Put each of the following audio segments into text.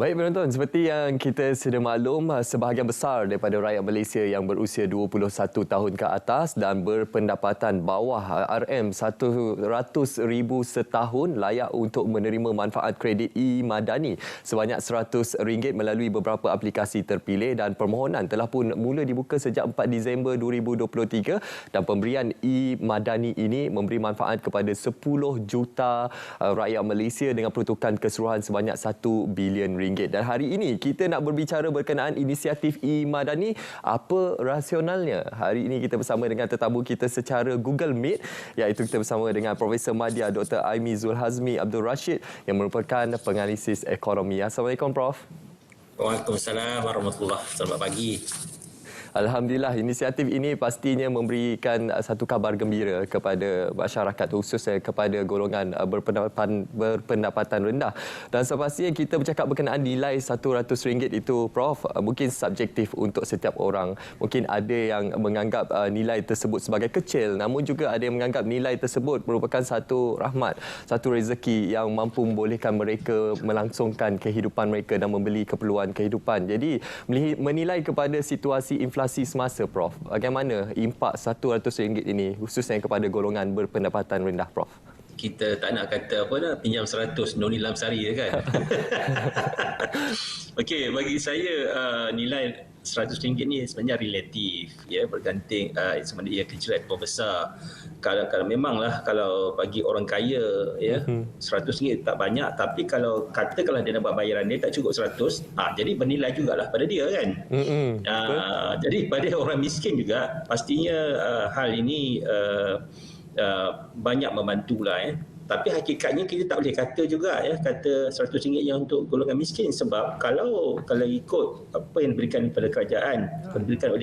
Baik penonton, seperti yang kita sedia maklum, sebahagian besar daripada rakyat Malaysia yang berusia 21 tahun ke atas dan berpendapatan bawah RM100,000 setahun layak untuk menerima manfaat kredit e-Madani sebanyak RM100 melalui beberapa aplikasi terpilih, dan permohonan telah pun mula dibuka sejak 4 Disember 2023 dan pemberian e-Madani ini memberi manfaat kepada 10 juta rakyat Malaysia dengan peruntukan keseluruhan sebanyak RM1 bilion. Dan hari ini kita nak berbicara berkenaan inisiatif e-Madani. Apa rasionalnya? Hari ini kita bersama dengan tetamu kita secara Google Meet, iaitu kita bersama dengan Profesor Madya Dr. Aimi Zulhazmi Abdul Rashid yang merupakan penganalisis ekonomi. Assalamualaikum Prof. Waalaikumsalam warahmatullahi. Selamat pagi. Alhamdulillah, inisiatif ini pastinya memberikan satu kabar gembira kepada masyarakat, khususnya kepada golongan berpendapatan rendah. Dan sepastinya kita bercakap berkenaan nilai RM100 itu, Prof, mungkin subjektif untuk setiap orang. Mungkin ada yang menganggap nilai tersebut sebagai kecil, namun juga ada yang menganggap nilai tersebut merupakan satu rahmat, satu rezeki yang mampu membolehkan mereka melangsungkan kehidupan mereka dan membeli keperluan kehidupan. Jadi, menilai kepada situasi inflasi semasa, Prof, bagaimana impak RM100 ini khususnya kepada golongan berpendapatan rendah, Prof? Kita tak nak kata apa dah, pinjam 100 no nilam sari kan. Okey, bagi saya nilai RM100 ni sebenarnya relatif, ya, bergantung sama ada ia kecil atau besar. Kalau memanglah kalau bagi orang kaya, ya, RM100 tak banyak, tapi kalau dia nak buat bayaran dia tak cukup 100, jadi bernilai jugalah pada dia kan. Jadi pada orang miskin juga pastinya hal ini banyak membantulah, ya. Tapi hakikatnya kita tak boleh kata juga, ya, kata RM100 yang untuk golongan miskin, sebab kalau ikut apa yang diberikan oleh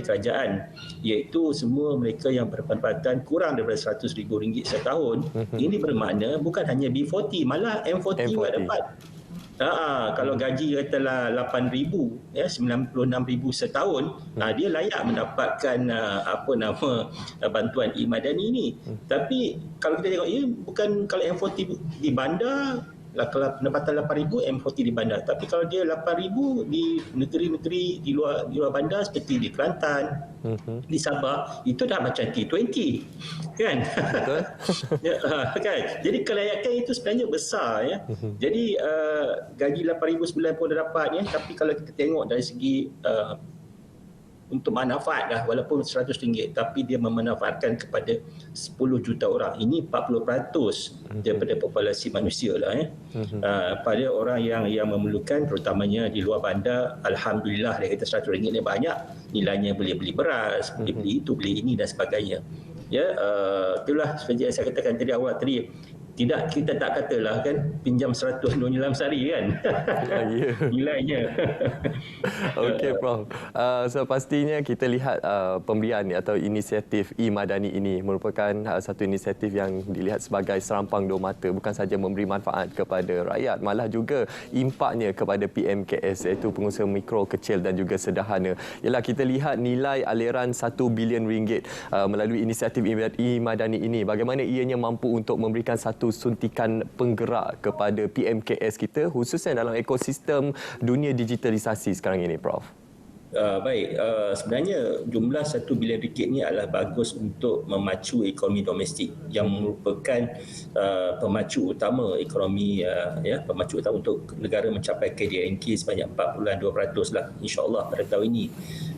kerajaan, iaitu semua mereka yang berpendapatan kurang daripada RM100,000 setahun, ini bermakna bukan hanya B40, malah M40 juga dapat. Kalau gaji katalah RM8,000, ya, RM96,000 setahun, dia layak mendapatkan bantuan e-Madani ini. Tapi kalau kita tengok, bukan kalau M40 di bandar, kalau pendapatan RM8,000, M40 di bandar. Tapi kalau dia RM8,000 di negeri-negeri di luar bandar seperti di Kelantan, di Sabah, itu dah macam T20, kan? Betul. Kan? Jadi kelayakan itu sebenarnya besar, ya. Jadi gaji RM8,000 pun dah dapat, ya. Tapi kalau kita tengok dari segi untuk manfaat lah, walaupun RM100, tapi dia memanfaatkan kepada 10 juta orang. Ini 40% daripada populasi manusia lah, ya. Pada orang yang memerlukan, terutamanya di luar bandar, alhamdulillah dia kata RM100 ni banyak, nilainya boleh beli beras, boleh beli itu, beli ini dan sebagainya. Ya, itulah seperti yang saya katakan tadi awal tadi. Tidak, kita tak katalah kan pinjam 100 no nilam sari kan. Nilainya. Okey, Prof. So pastinya kita lihat pemberian atau inisiatif e-Madani ini merupakan satu inisiatif yang dilihat sebagai serampang dua mata, bukan saja memberi manfaat kepada rakyat, malah juga impaknya kepada PMKS, iaitu pengusaha mikro, kecil dan juga sederhana. Ialah kita lihat nilai aliran RM1 bilion melalui inisiatif e-Madani ini, bagaimana ianya mampu untuk memberikan satu suntikan penggerak kepada PMKS kita, khususnya dalam ekosistem dunia digitalisasi sekarang ini, Prof. Baik, sebenarnya jumlah RM1 bilion ni adalah bagus untuk memacu ekonomi domestik yang merupakan pemacu utama ekonomi, ya, pemacu utama untuk negara mencapai KDNK sebanyak 4.2% lah, insya-Allah pada tahun ini.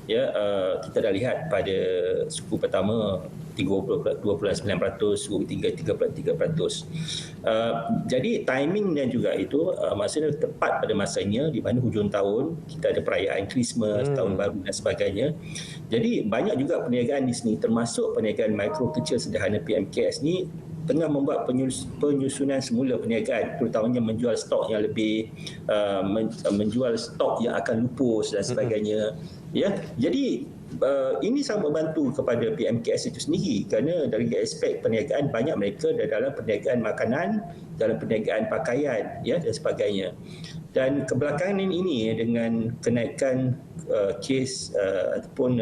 Ya, kita dah lihat pada suku pertama 2.9%, suku ketiga 3.3%. Jadi timing dan juga itu maksudnya tepat pada masanya, di mana hujung tahun kita ada perayaan Christmas, tahun baru dan sebagainya. Jadi banyak juga perniagaan di sini, termasuk perniagaan mikro, kecil, sederhana PMKS ni tengah membuat penyusunan semula perniagaan, terutamanya menjual stok yang lebih, menjual stok yang akan lupus dan sebagainya. Ya, jadi ini sangat membantu kepada PMKS itu sendiri, kerana dari aspek perniagaan banyak mereka dalam perniagaan makanan dalam perniagaan pakaian dan sebagainya. Dan kebelakangan ini dengan kenaikan kes ataupun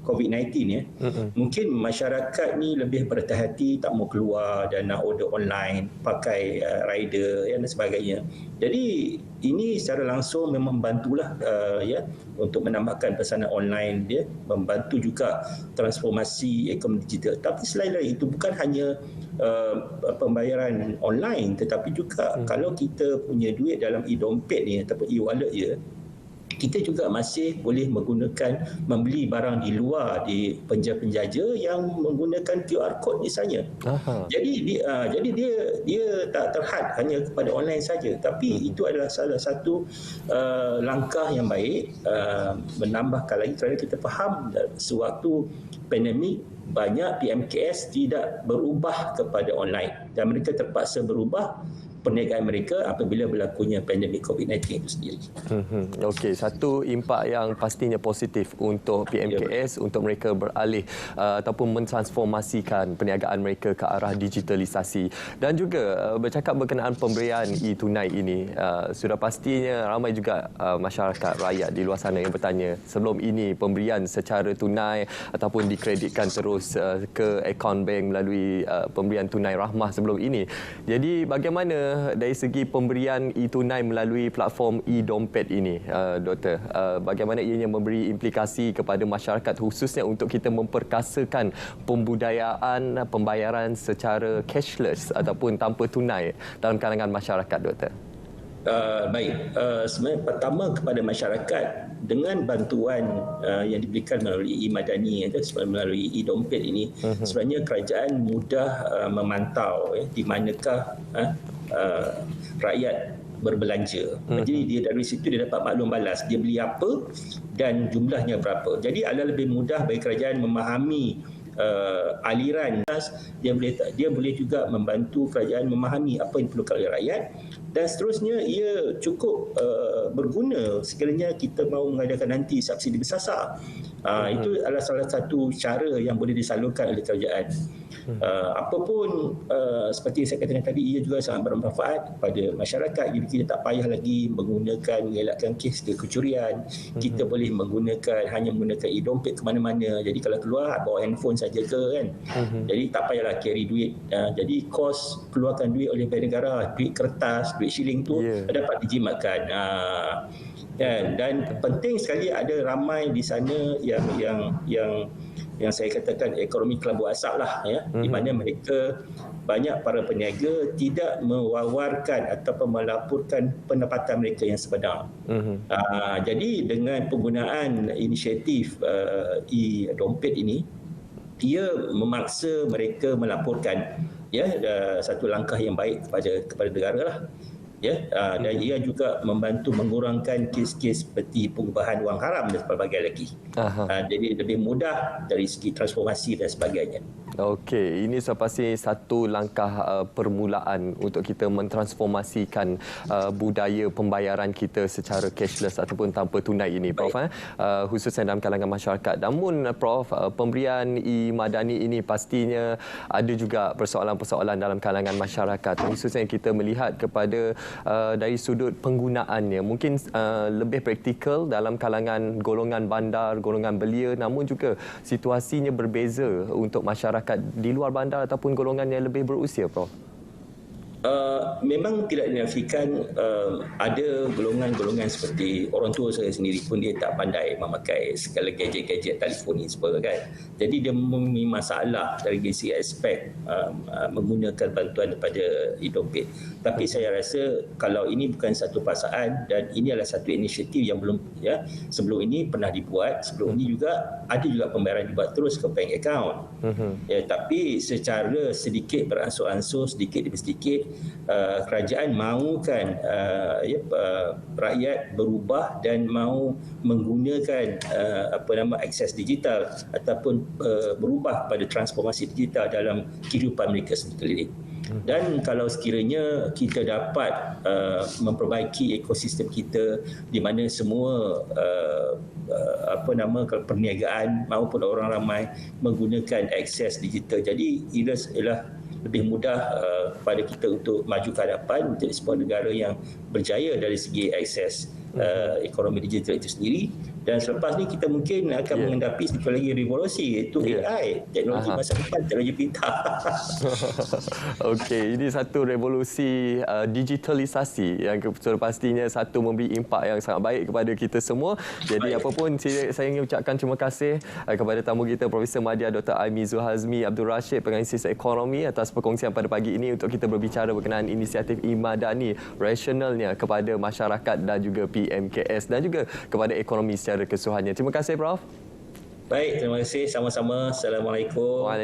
COVID-19 mungkin masyarakat ni lebih berhati-hati, tak mau keluar dan nak order online, pakai rider dan sebagainya. Jadi ini secara langsung memang membantulah untuk menambahkan pesanan online dia, membantu juga transformasi ekonomi digital. Tapi selain dari itu bukan hanya pembayaran online, tetapi juga kalau kita punya duit dalam e-dompet ni ataupun e-wallet je, kita juga masih boleh membeli barang di luar di penjaja-penjaja yang menggunakan QR code misalnya. Jadi dia tak terhad hanya kepada online saja, tapi itu adalah salah satu langkah yang baik, menambahkan lagi kerana kita faham sewaktu pandemik banyak PMKS tidak berubah kepada online dan mereka terpaksa berubah perniagaan mereka apabila berlakunya pandemik COVID-19 itu sendiri. Okey, satu impak yang pastinya positif untuk PMKS untuk mereka beralih ataupun mentransformasikan perniagaan mereka ke arah digitalisasi. Dan juga bercakap berkenaan pemberian e-tunai ini, sudah pastinya ramai juga masyarakat rakyat di luar sana yang bertanya, sebelum ini pemberian secara tunai ataupun dikreditkan terus ke akaun bank melalui pemberian tunai rahmah sebelum ini. Jadi bagaimana dari segi pemberian e-tunai melalui platform e-dompet ini, Doktor? Bagaimana ianya memberi implikasi kepada masyarakat khususnya untuk kita memperkasakan pembudayaan pembayaran secara cashless ataupun tanpa tunai dalam kalangan masyarakat, Doktor? Baik, sebenarnya pertama kepada masyarakat dengan bantuan yang diberikan melalui e-Madani melalui e-dompet ini, sebenarnya kerajaan mudah memantau di manakah rakyat berbelanja. Jadi dia dari situ dia dapat maklum balas dia beli apa dan jumlahnya berapa. Jadi adalah lebih mudah bagi kerajaan memahami aliran. Dia boleh juga membantu kerajaan memahami apa yang diperlukan oleh rakyat, dan seterusnya ia cukup berguna sekiranya kita mahu mengadakan nanti subsidi bersasar. Itu adalah salah satu cara yang boleh disalurkan oleh kerajaan. Apapun seperti yang saya katakan tadi, ia juga sangat bermanfaat kepada masyarakat. Jadi kita tak payah lagi mengelakkan kes kecurian. Kita boleh hanya menggunakan e-dompet ke mana-mana. Jadi kalau keluar bawa handphone saja kan. Jadi tak payahlah carry duit. Jadi kos keluarkan duit oleh negara, duit kertas, duit shilling tu dapat dijimatkan. Dan penting sekali ada ramai di sana yang saya katakan ekonomi kelabu asap lah di mana mereka banyak para peniaga tidak mewawarkan ataupun melaporkan pendapatan mereka yang sebenar. Jadi dengan penggunaan inisiatif e-dompet ini, ia memaksa mereka melaporkan satu langkah yang baik kepada negara lah. Dan ia juga membantu mengurangkan kes-kes seperti pengubahan wang haram dan sebagainya lagi. Jadi lebih mudah dari segi transformasi dan sebagainya. Okey, ini pasti satu langkah permulaan untuk kita mentransformasikan budaya pembayaran kita secara cashless ataupun tanpa tunai ini, Prof. Khususnya dalam kalangan masyarakat. Namun, Prof, pemberian e-Madani ini pastinya ada juga persoalan-persoalan dalam kalangan masyarakat. Khususnya kita melihat kepada dari sudut penggunaannya. Mungkin lebih praktikal dalam kalangan golongan bandar, golongan belia, namun juga situasinya berbeza untuk masyarakat di luar bandar ataupun golongan yang lebih berusia, Prof. Memang tidak dinafikan ada golongan-golongan seperti orang tua saya sendiri pun dia tak pandai memakai segala gadget-gadget telefon ni semua kan. Jadi dia mempunyai masalah dari segi aspek menggunakan bantuan daripada e-dompet. Tapi saya rasa kalau ini bukan satu paksaan dan ini adalah satu inisiatif yang belum sebelum ini pernah dibuat, sebelum ini juga ada juga pembayaran dibuat terus ke bank account. Tapi secara sedikit beransur-ansur, sedikit demi sedikit kerajaan mahukan rakyat berubah dan mahu menggunakan akses digital ataupun berubah pada transformasi digital dalam kehidupan mereka sekeliling. Dan kalau sekiranya kita dapat memperbaiki ekosistem kita di mana semua perniagaan maupun orang ramai menggunakan akses digital, jadi ialah lebih mudah kepada kita untuk maju ke hadapan menjadi sebuah negara yang berjaya dari segi akses ekonomi digital itu sendiri. Dan selepas ni kita mungkin akan menghadapi satu lagi revolusi, iaitu AI, teknologi masa depan, teknologi pintar. Okey, ini satu revolusi digitalisasi yang sudah pastinya satu memberi impak yang sangat baik kepada kita semua. Jadi apa pun saya ingin ucapkan terima kasih kepada tamu kita Profesor Madya Dr. Aimi Zulhazmi Abdul Rashid, penganalisis ekonomi, atas perkongsian pada pagi ini untuk kita berbicara berkenaan inisiatif e-Madani rasionalnya kepada masyarakat dan juga PMKS dan juga kepada ekonomi secara keseluruhannya. Terima kasih Prof. Baik, terima kasih. Sama-sama. Assalamualaikum. Waalaikumsalam.